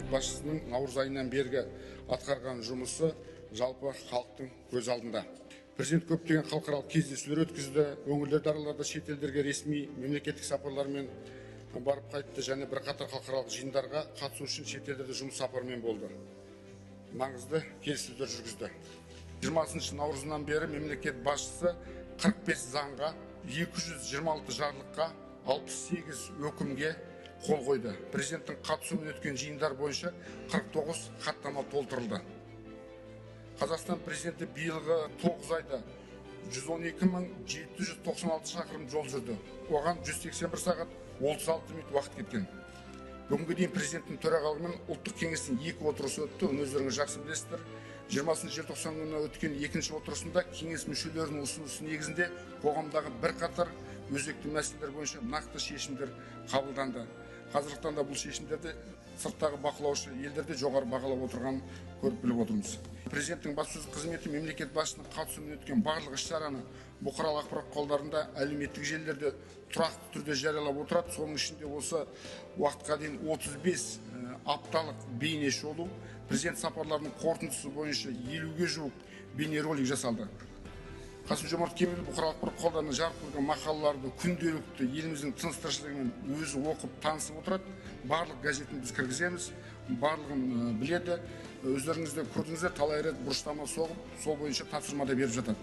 мемлекет басшысының наурыз айынан бергі атқарған жұмысы жалпы халықтың көз алдында. Президент көптеген халықаралық кездесулер өткізді, өңірлерді аралады, шетелдерге ресми мемлекеттік сапарлармен барып қайтты және бірқатар халықаралық жиындарға қатысу үшін шетелдерде жұмыс сапарымен болды. Маңызды келіссөздер жүргізді. 20 наурызынан бері мемлекет басшысы 45 заңға, 226 жарлыққа, 68 өкімге қол қойды. Президенттің қатысуымен өткен жиындар бойынша 49 хаттама толтырылды. Қазақстан президенті биылғы 9 айда 112.796 шақырым жол жүрді. Оған 181 сағат 36 минут уақыт кеткен. Бүгінгі дейін президенттің төрағалығымен ұлттық кеңестің 2 отырысы өтті. Өздеріңіз жақсы білесіздер. 20 желтоқсан күні өткен 2-ші отырысында кеңес мүшелерінің ұсынысы негізінде қоғамдағы бірқатар өзекті мәселелер бойынша нақты шешімдер қабылданды. Қазіргі таңда бұл шешімдерді сырттағы бақылаушы елдерде жоғары бағалап отырғанын көріп біліп отырмыз. Президенттің баспасөз қызметі мемлекет басшысының қатысуымен өткен барлық іс-шараны бұқаралық ақпарат құралдарында, әлеуметтік желілерде тұрақты түрде жариялап отырады. Соның ішінде осы уақытқа дейін 35 апталық бейне шолу, президент сапарларының қорытындысы бойынша 50-ге жуық бейнеролик жасалды. Қасым-Жомарт Кемелұлы бұқаралық ақпарат құралдарына жарық көрген мақалаларды күнделікті еліміздің тыныс-тіршілігімен өзі оқып танысып отырады. Барлық газетін біз кіргіземіз, барлығын біледі. Өздеріңіз де көрдіңіздер, талай рет бұрыштама соғып, сол бойынша тапсырма да беріп жатады.